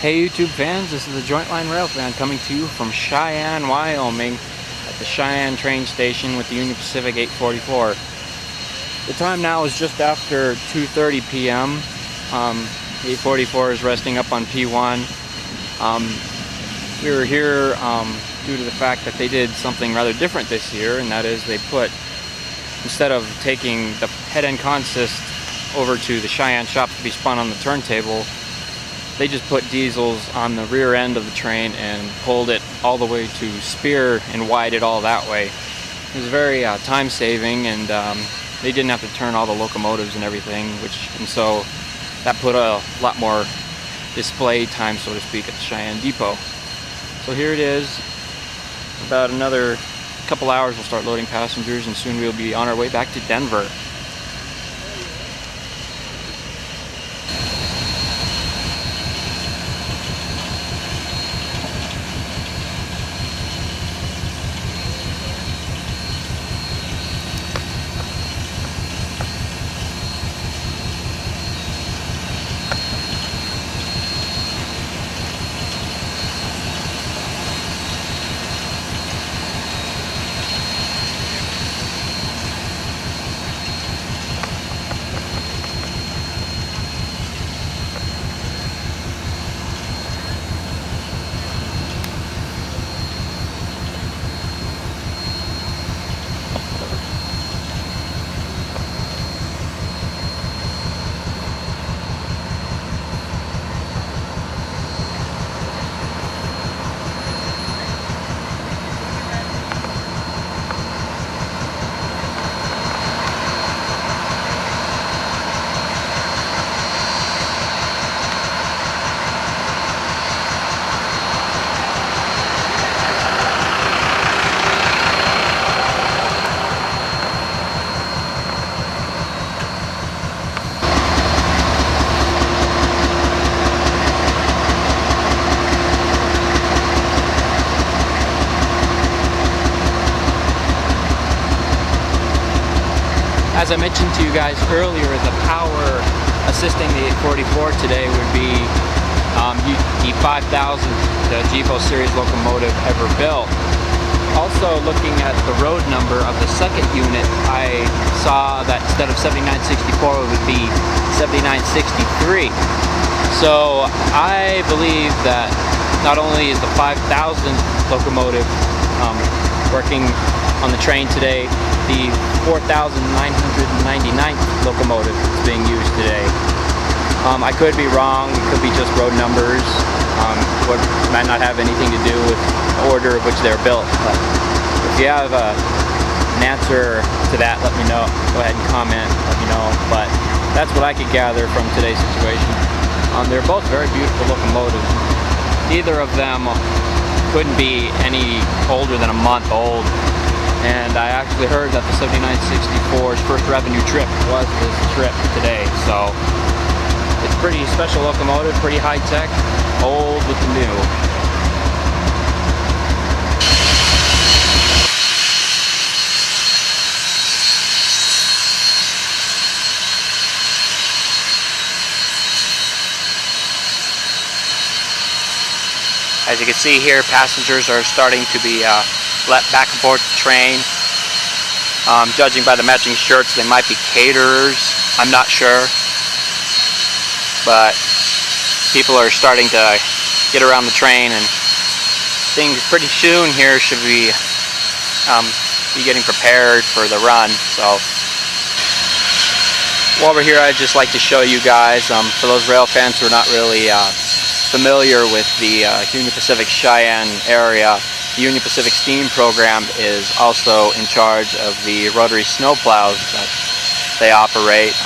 Hey YouTube fans, this is the Joint Line Rail fan coming to you from Cheyenne, Wyoming at the Cheyenne train station with the Union Pacific 844. The time now is just after 2:30 p.m. 844 is resting up on P1. We were here due to the fact that they did something rather different this year, and that is they put, instead of taking the head end consist over to the Cheyenne shop to be spun on the turntable, they just put diesels on the rear end of the train and pulled it all the way to Spear and wired it all that way. It was very time saving, and they didn't have to turn all the locomotives and everything, and so that put a lot more display time, so to speak, at the Cheyenne depot. So here it is. About another couple hours we'll start loading passengers, and soon we'll be on our way back to Denver. As I mentioned to you guys earlier, the power assisting the 844 today would be the 5000th GEPO series locomotive ever built. Also, looking at the road number of the second unit, I saw that instead of 7964 it would be 7963. So I believe that not only is the 5000th locomotive working on the train today, the 4,999th locomotive is being used today. I could be wrong, it could be just road numbers, what might not have anything to do with the order of which they're built. But if you have an answer to that, let me know. Go ahead and comment, let me know. But that's what I could gather from today's situation. They're both very beautiful locomotives. Neither of them couldn't be any older than a month old. And I actually heard that the 7964's first revenue trip was this trip today. So it's a pretty special locomotive, pretty high tech, old with the new. As you can see here, passengers are starting to be let back aboard the train. Judging by the matching shirts, they might be caterers. I'm not sure. But people are starting to get around the train, and things pretty soon here should be getting prepared for the run. So while we're here, I'd just like to show you guys, for those rail fans who are not really familiar with the Union Pacific Cheyenne area, the Union Pacific Steam program is also in charge of the rotary snowplows that they operate.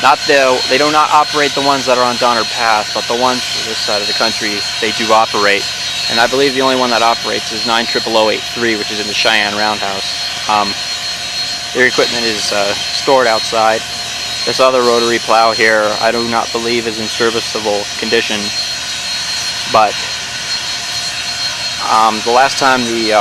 They do not operate the ones that are on Donner Pass, but the ones for this side of the country they do operate. And I believe the only one that operates is 90083, which is in the Cheyenne Roundhouse. Their equipment is stored outside. This other rotary plow here, I do not believe is in serviceable condition, but the last time the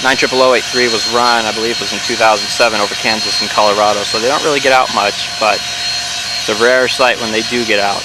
90083 was run, I believe, was in 2007 over Kansas and Colorado, so they don't really get out much, but it's a rare sight when they do get out.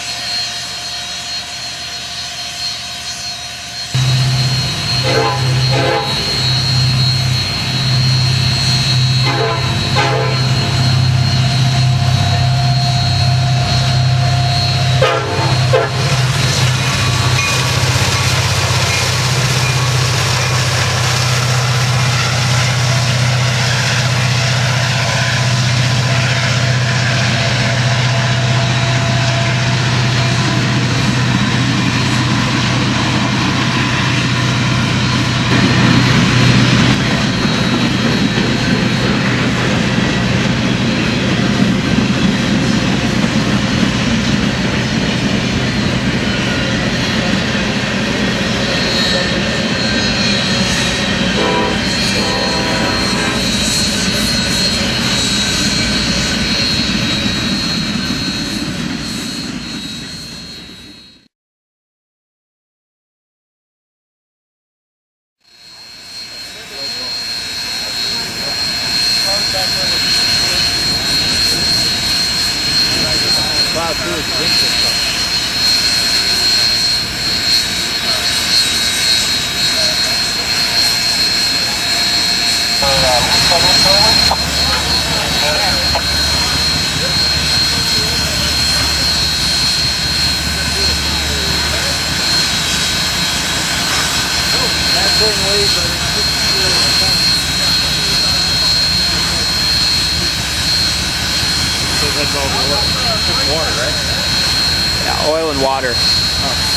do is drink this stuff. Certain ways, but it's just so that's all the oil. Just water, right? Yeah, oil and water. Oh,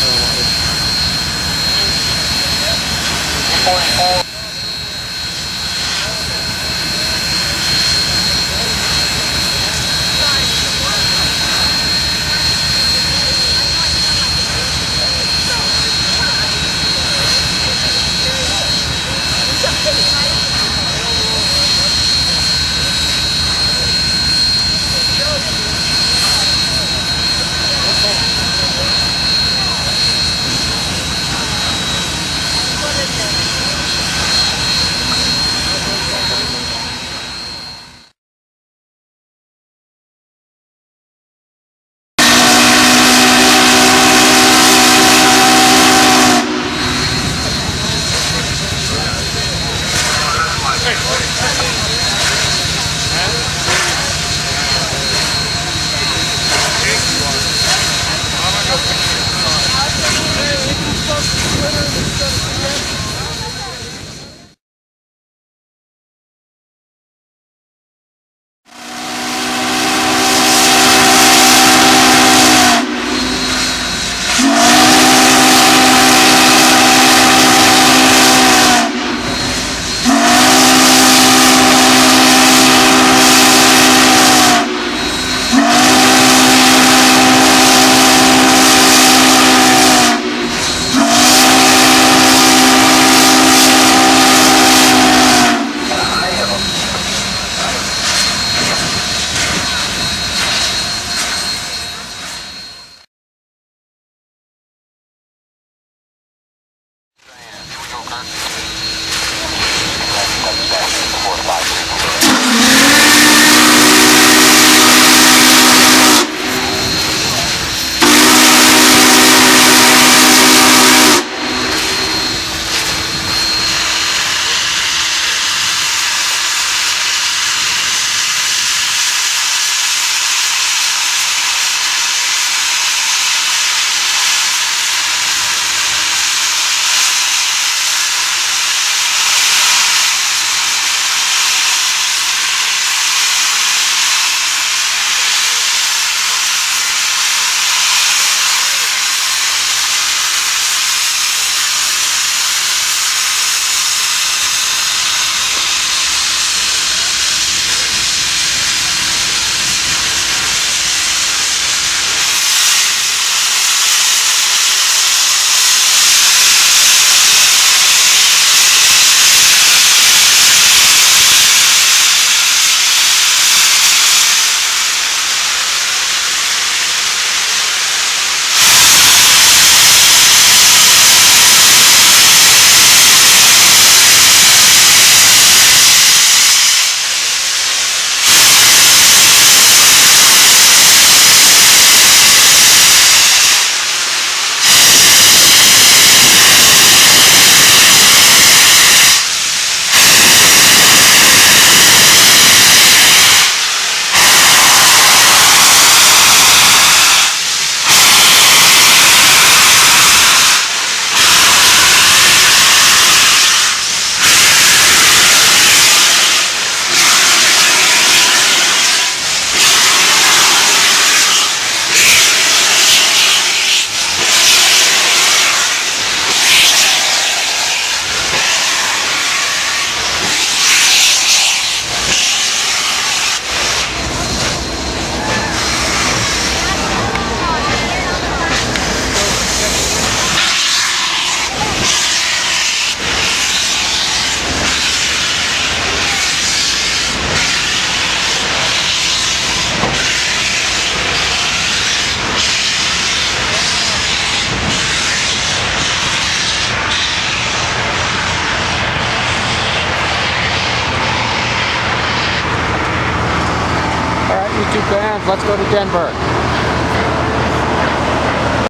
Let's go to Denver.